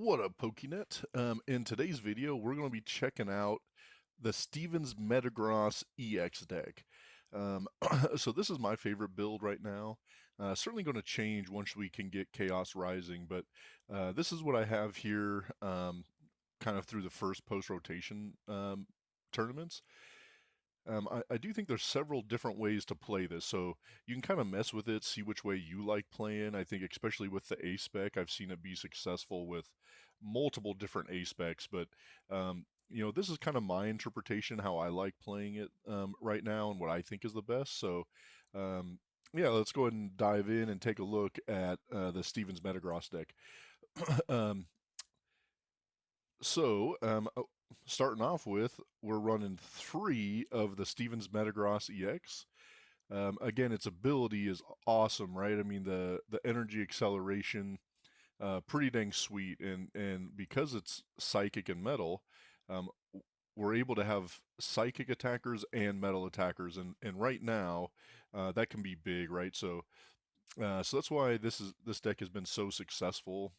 What up, Pokenet? In today's video, we're going to be checking out the Stevens Metagross EX deck. So this is my favorite build right now. Certainly going to change once we can get Chaos Rising, but this is what I have here kind of through the first post-rotation tournaments. I do think there's several different ways to play this, so you can kind of mess with it, see which way you like playing. I think especially with the A spec, I've seen it be successful with multiple different A specs, but this is kind of my interpretation, how I like playing it right now and what I think is the best. So yeah, let's go ahead and dive in and take a look at the Stevens Metagross deck. um, Starting off with, we're running 3 of the Stevens Metagross EX. Again, its ability is awesome, right? I mean, the energy acceleration, pretty dang sweet, and because it's psychic and metal, um, we're able to have psychic attackers and metal attackers, and right now, that can be big, right? So that's why this deck has been so successful.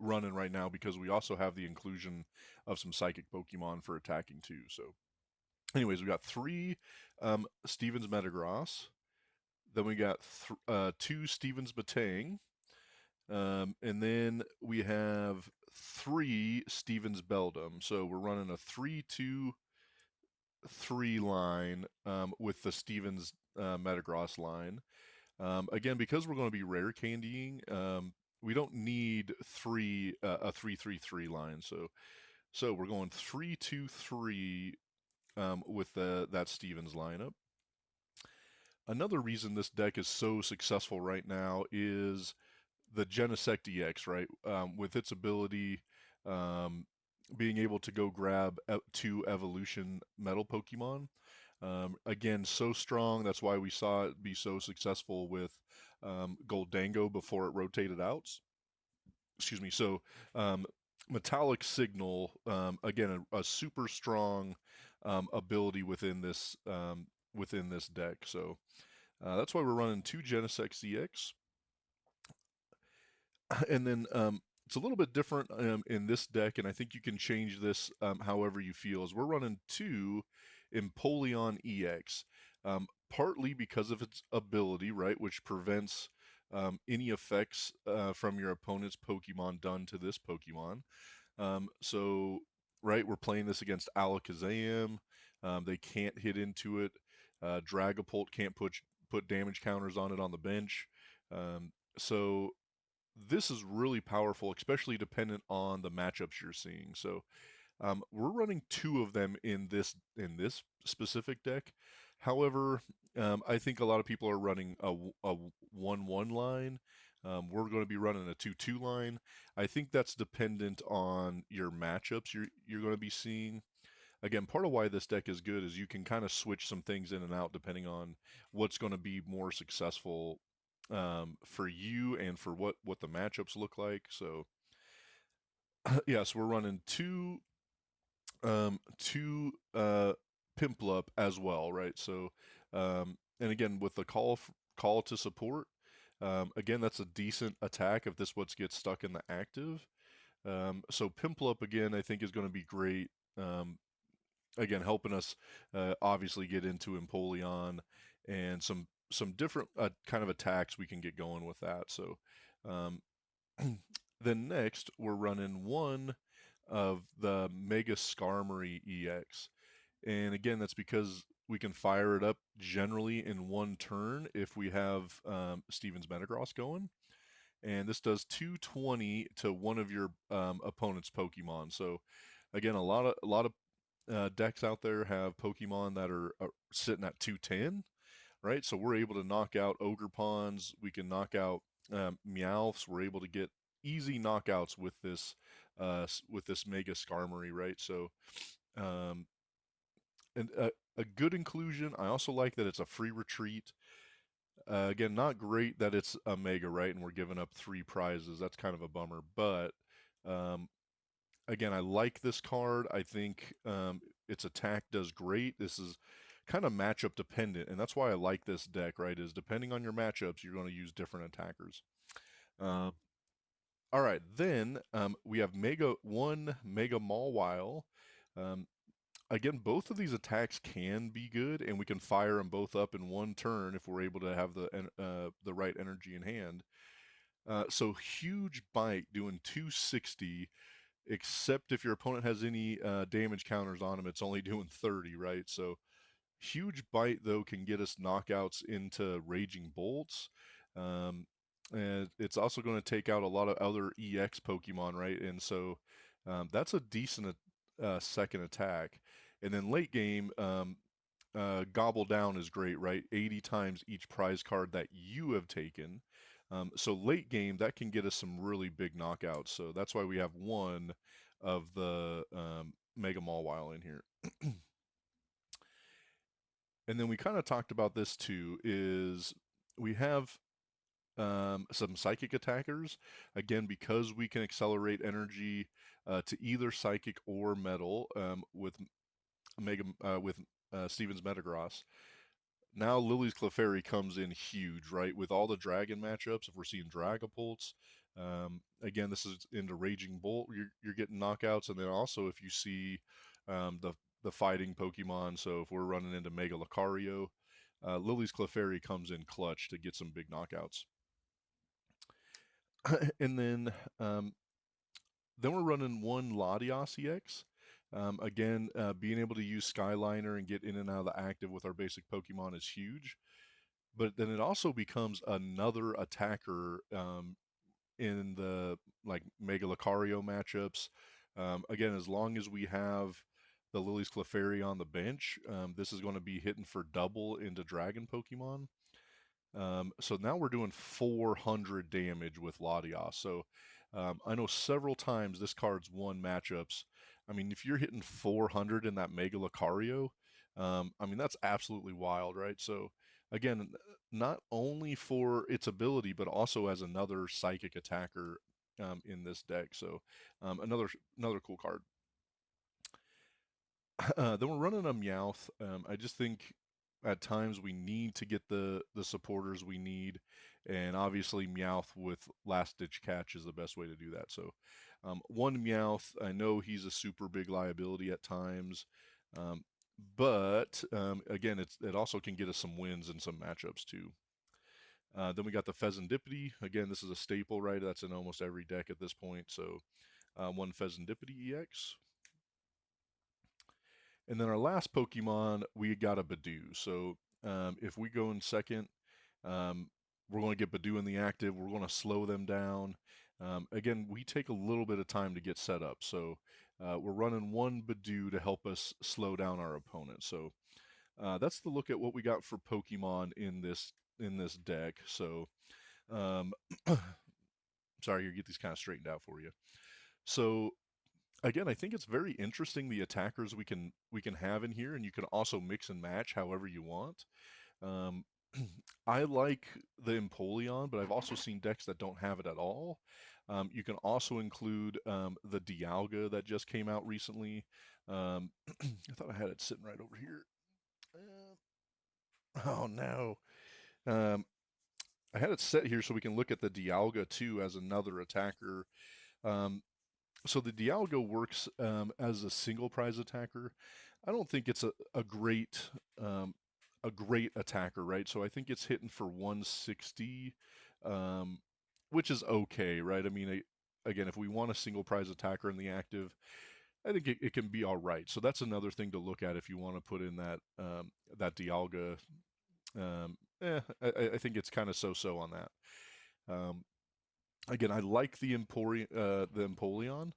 Running right now, because we also have the inclusion of some psychic Pokemon for attacking too. So anyways, we got 3 Stevens Metagross, then we got 2 Stevens Batang, and then we have 3 Stevens Beldum. So we're running a 3-2-3 line with the Stevens Metagross line. Again, because we're going to be rare candying, we don't need a 3-3-3 line. So we're going 3-2-3 with that Stevens lineup. Another reason this deck is so successful right now is the Genesect EX, right? With its ability, being able to go grab 2 evolution metal Pokemon. Again, so strong. That's why we saw it be so successful with Goldango before it rotated out. Excuse me. So, Metallic Signal, again, a super strong ability within this deck. So that's why we're running 2 Genesect EX. And then it's a little bit different in this deck, and I think you can change this however you feel. Is we're running 2 Empoleon EX, partly because of its ability, right, which prevents any effects from your opponent's Pokemon done to this Pokemon. So, right, we're playing this against Alakazam. They can't hit into it. Dragapult can't put damage counters on it on the bench. So this is really powerful, especially dependent on the matchups you're seeing. So we're running 2 of them in this specific deck. However, I think a lot of people are running a 1-1 line. We're going to be running a 2-2 line. I think that's dependent on your matchups you're going to be seeing. Again, part of why this deck is good is you can kind of switch some things in and out depending on what's going to be more successful for you and for what the matchups look like. So yes, we're running 2 Piplup as well, right? So and again, with the call to support, again, that's a decent attack if this what gets stuck in the active. So Piplup again, I think is going to be great. Again, helping us obviously get into Empoleon and some different kind of attacks we can get going with that. So then next, we're running 1 of the Mega Skarmory EX. And again, that's because we can fire it up generally in 1 turn if we have Stevens Metagross going. And this does 220 to one of your opponent's Pokemon. So again, a lot of decks out there have Pokemon that are sitting at 210, right? So we're able to knock out Ogerpons. We can knock out Meowths. We're able to get easy knockouts with this Mega Skarmory, right? So and a good inclusion. I also like that it's a free retreat. Again, not great that it's a Mega, right? And we're giving up 3 prizes. That's kind of a bummer. But again, I like this card. I think its attack does great. This is kind of matchup dependent, and that's why I like this deck, right? Is depending on your matchups, you're going to use different attackers. All right, then we have Mega Mawile. Um, Again, both of these attacks can be good, and we can fire them both up in one turn if we're able to have the right energy in hand. So huge bite doing 260, except if your opponent has any damage counters on him, it's only doing 30, right? So huge bite though can get us knockouts into Raging Bolts. Um, and it's also going to take out a lot of other EX Pokemon, right? And so that's a decent second attack. And then late game, Gobble Down is great, right? 80 times each prize card that you have taken. So late game, that can get us some really big knockouts. So that's why we have one of the Mega Mawile in here. And then we kind of talked about this too, is we have some psychic attackers. Again, because we can accelerate energy to either psychic or metal with Steven's Metagross. Now Lily's Clefairy comes in huge, right? With all the dragon matchups, if we're seeing Dragapults, again, this is into Raging Bolt, you're getting knockouts, and then also if you see the fighting Pokemon, so if we're running into Mega Lucario, Lily's Clefairy comes in clutch to get some big knockouts. And then we're running one Latias EX. Again, being able to use Skyliner and get in and out of the active with our basic Pokemon is huge. But then it also becomes another attacker in the like Mega Lucario matchups. Again, as long as we have the Lily's Clefairy on the bench, this is going to be hitting for double into Dragon Pokemon. So now we're doing 400 damage with Latias. So I know several times this card's won matchups. I mean, if you're hitting 400 in that Mega Lucario, I mean, that's absolutely wild, right? So again, not only for its ability, but also as another psychic attacker in this deck. So another cool card. Then we're running a Meowth. I just think at times we need to get the supporters we need, and obviously Meowth with Last Ditch Catch is the best way to do that. So one Meowth, I know he's a super big liability at times, but again, it also can get us some wins in some matchups too. Then we got the Fezandipiti. Again, this is a staple, right? That's in almost every deck at this point. So one Fezandipiti EX. And then our last Pokemon, we got a Budew. So if we go in second, we're going to get Budew in the active. We're going to slow them down. Again, we take a little bit of time to get set up. So we're running one Budew to help us slow down our opponent. So that's the look at what we got for Pokemon in this deck. So sorry, you get these kind of straightened out for you. So again, I think it's very interesting the attackers we can have in here, and you can also mix and match however you want. Um, I like the Empoleon, but I've also seen decks that don't have it at all. You can also include the Dialga that just came out recently. I thought I had it sitting right over here. Oh no. Um, I had it set here so we can look at the Dialga too as another attacker. Um, so the Dialga works as a single prize attacker. I don't think it's um, a great attacker, right? So I think it's hitting for 160, um, which is okay, right? I mean, again, if we want a single prize attacker in the active, I think it can be all right. So that's another thing to look at if you want to put in that Dialga. I think it's kind of so-so on that. Um, Again, I like the Empoleon.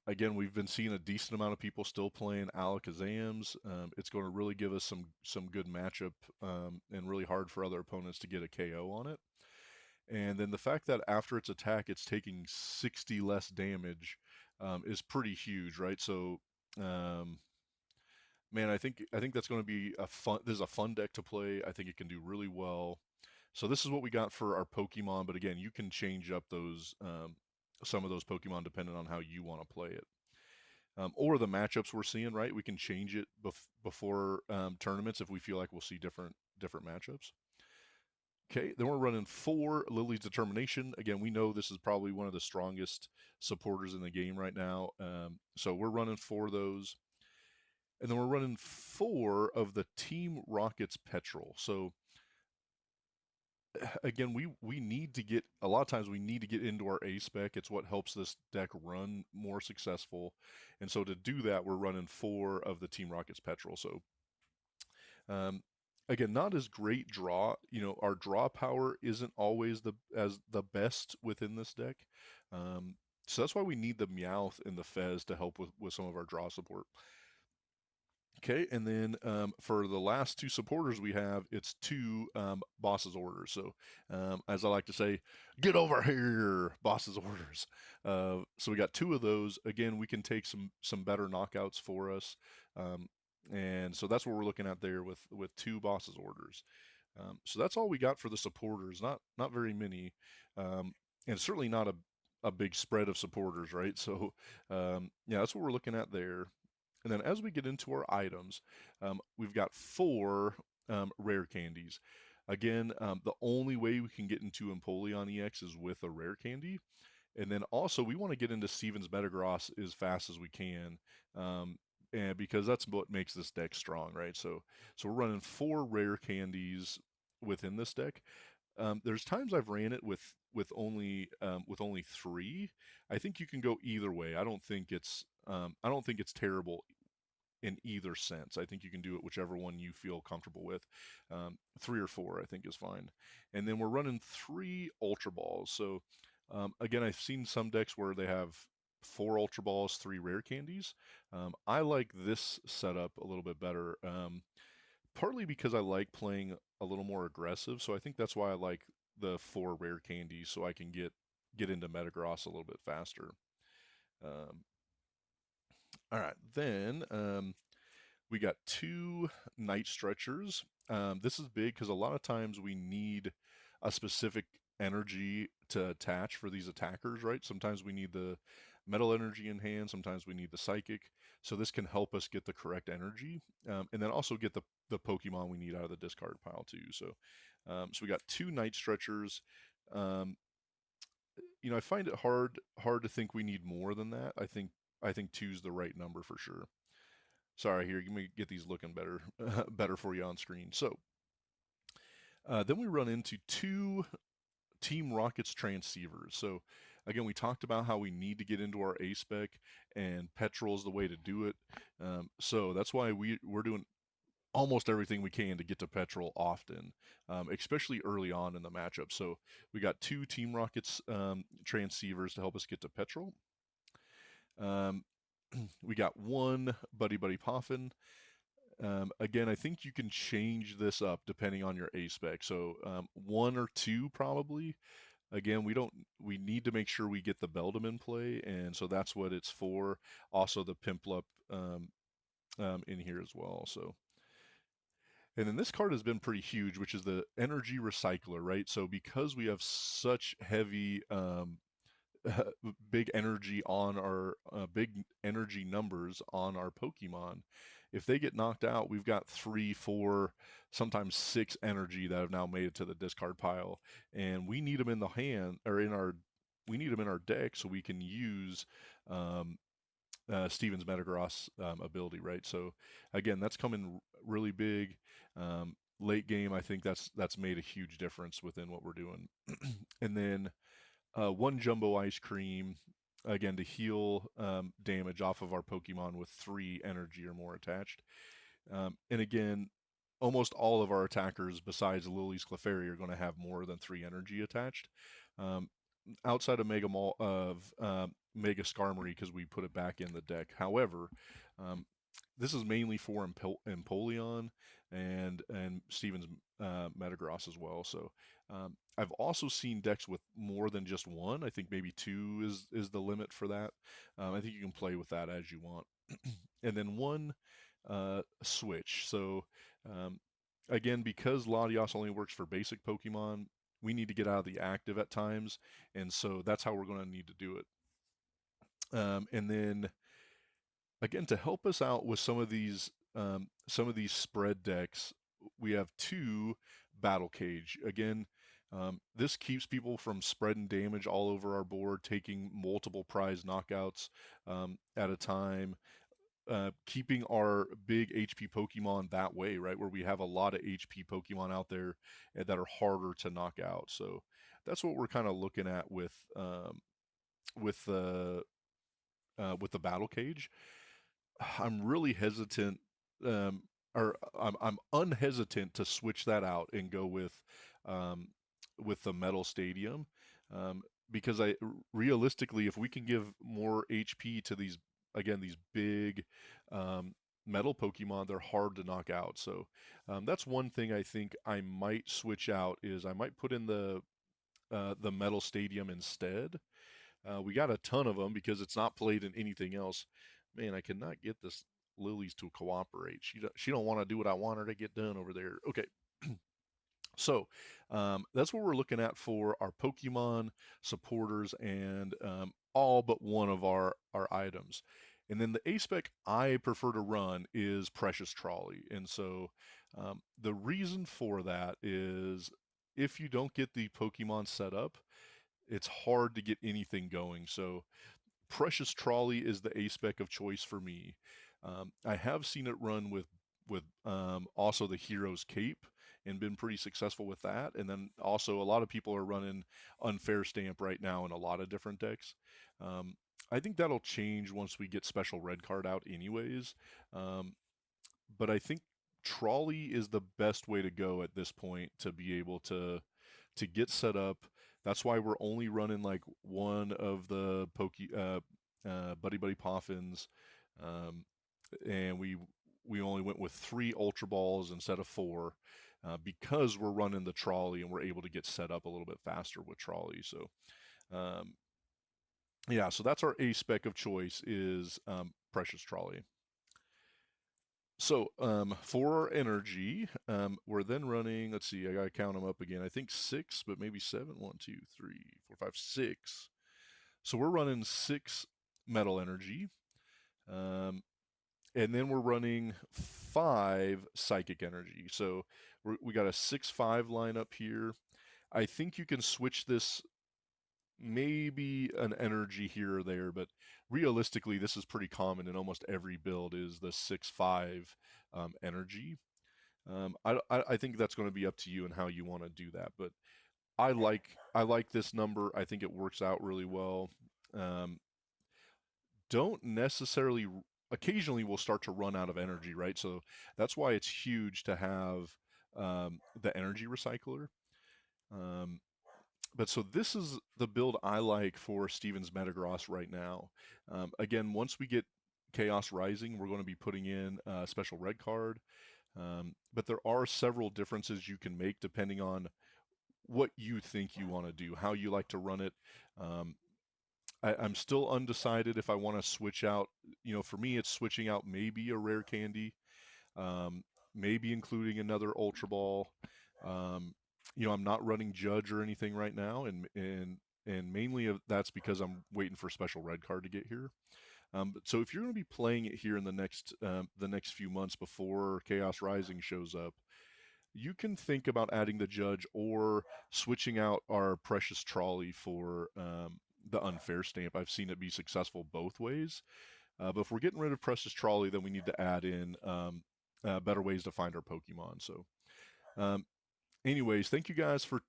Again, we've been seeing a decent amount of people still playing Alakazams. It's going to really give us some good matchup and really hard for other opponents to get a KO on it. And then the fact that after its attack, it's taking 60 less damage is pretty huge, right? So, man, I think that's going to be a fun. This is a fun deck to play. I think it can do really well. So this is what we got for our Pokemon, but again, you can change up those some of those Pokemon depending on how you want to play it. Or the matchups we're seeing, right? We can change it before tournaments if we feel like we'll see different matchups. Okay, then we're running 4 Lillie's Determination. Again, we know this is probably one of the strongest supporters in the game right now. So we're running 4 of those. And then we're running 4 of the Team Rockets Petrol. So again, we need to get, a lot of times we need to get into our A spec. It's what helps this deck run more successful. And so to do that, we're running 4 of the Team Rockets Petrol. So um, again, not as great draw. You know, our draw power isn't always the best within this deck. So that's why we need the Meowth and the Fez to help with some of our draw support. Okay, and then for the last 2 supporters we have, it's 2 boss's orders. So as I like to say, get over here, boss's orders. So we got 2 of those. Again, we can take some better knockouts for us. And so that's what we're looking at there with 2 boss's orders. So that's all we got for the supporters. Not very many, and certainly not a big spread of supporters, right? So yeah, that's what we're looking at there. And then as we get into our items, we've got 4 rare candies. Again, the only way we can get into Empoleon EX is with a rare candy. And then also we want to get into Steven's Metagross as fast as we can. And because that's what makes this deck strong, right? So we're running 4 rare candies within this deck. There's times I've ran it with only 3. I think you can go either way. I don't think it's terrible in either sense. I think you can do it whichever one you feel comfortable with. 3 or 4, I think, is fine. And then we're running 3 Ultra Balls. So again, I've seen some decks where they have 4 Ultra Balls, 3 rare candies. I like this setup a little bit better. Partly because I like playing a little more aggressive, so I think that's why I like the 4 rare candies, so I can get into Metagross a little bit faster. All right, then we got 2 Night Stretchers. This is big because a lot of times we need a specific energy to attach for these attackers, right? Sometimes we need the metal energy in hand, sometimes we need the psychic. So this can help us get the correct energy, and then also get the Pokemon we need out of the discard pile too. So, so we got 2 Night Stretchers. You know, I find it hard to think we need more than that. I think 2's the right number for sure. Sorry, here, let me get these looking better better for you on screen. So then we run into 2 Team Rockets transceivers. So again, we talked about how we need to get into our A spec, and Petrol is the way to do it. So that's why we're doing almost everything we can to get to Petrol often, especially early on in the matchup. So we got 2 Team Rockets transceivers to help us get to Petrol. We got 1 Buddy Poffin. Again, I think you can change this up depending on your A spec. So 1 or 2 probably. Again, we need to make sure we get the Beldum in play, and so that's what it's for. Also the Piplup in here as well. So, and then this card has been pretty huge, which is the Energy Recycler, right? So because we have such heavy big energy on our big energy numbers on our Pokemon, if they get knocked out, we've got 3, 4, sometimes 6 energy that have now made it to the discard pile, and we need them in the hand or we need them in our deck so we can use Steven's Metagross ability, right? So again, that's coming really big. Late game, I think that's made a huge difference within what we're doing. And then 1 Jumbo Ice Cream, again, to heal damage off of our Pokemon with 3 energy or more attached. And again, almost all of our attackers, besides Lillie's Clefairy, are going to have more than 3 energy attached. Outside of Mega Skarmory, because we put it back in the deck. However, this is mainly for Empoleon and Steven's Metagross as well. So I've also seen decks with more than just 1. I think maybe 2 is the limit for that. I think you can play with that as you want. And then 1 switch. So again, because Latios only works for basic Pokemon, we need to get out of the active at times, and so that's how we're going to need to do it. And then again, to help us out with some of these spread decks, we have 2 Battle Cage. Again, This keeps people from spreading damage all over our board, taking multiple prize knockouts at a time, keeping our big HP Pokemon that way, right? Where we have a lot of HP Pokemon out there that are harder to knock out. So that's what we're kind of looking at with the with the battle cage. I'm really hesitant, or I'm unhesitant to switch that out and go um, with the metal stadium, because I realistically, if we can give more HP to these again these big metal Pokemon, they're hard to knock out. So that's one thing I think I might switch out is I might put in the metal stadium instead. We got a ton of them because it's not played in anything else. Man, I cannot get this Lillie's to cooperate. She don't want to do what I want her to get done over there. Okay. So that's what we're looking at for our Pokemon supporters and all but one of our items. And then the A spec I prefer to run is Precious Trolley. And so the reason for that is if you don't get the Pokemon set up, it's hard to get anything going. So Precious Trolley is the A spec of choice for me. I have seen it run with also the Hero's Cape and been pretty successful with that. And then also a lot of people are running Unfair Stamp right now in a lot of different decks. I think that'll change once we get Special Red Card out anyways. But I think Trolley is the best way to go at this point to be able to get set up. That's why we're only running like one of the Buddy Buddy Poffins, and we only went with 3 Ultra Balls instead of 4, because we're running the Trolley and we're able to get set up a little bit faster with Trolley. So yeah, so that's our A spec of choice is Precious Trolley. So for our energy, we're then running, let's see, I gotta count them up again. I think 6, but maybe 7. 1, 2, 3, 4, 5, 6. So we're running 6 metal energy. And then we're running 5 psychic energy. So we got a 6-5 lineup here. I think you can switch this maybe an energy here or there, but realistically, this is pretty common in almost every build is the 6-5 energy. I think that's going to be up to you and how you want to do that, but I like this number. I think it works out really well. Don't necessarily occasionally we'll start to run out of energy, right? So that's why it's huge to have the energy recycler. But so this is the build I like for Steven's Metagross right now. Again, once we get Chaos Rising, we're going to be putting in a special red card. But there are several differences you can make depending on what you think you want to do, how you like to run it. I'm still undecided if I want to switch out. You know, for me, it's switching out maybe a rare candy, maybe including another Ultra Ball. You know, I'm not running Judge or anything right now, and mainly that's because I'm waiting for special red card to get here. So if you're going to be playing it here in the next few months before Chaos Rising shows up, you can think about adding the Judge or switching out our Precious Trolley for the Unfair Stamp. I've seen it be successful both ways. But if we're getting rid of Precious Trolley, then we need to add in better ways to find our Pokemon. So anyways, thank you guys for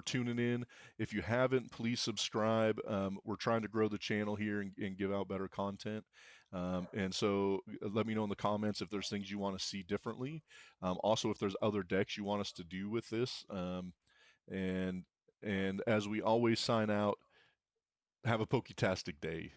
tuning in. If you haven't, please subscribe. We're trying to grow the channel here and give out better content. And so let me know in the comments if there's things you want to see differently. Also, if there's other decks you want us to do with this. And as we always sign out, have a Poketastic day.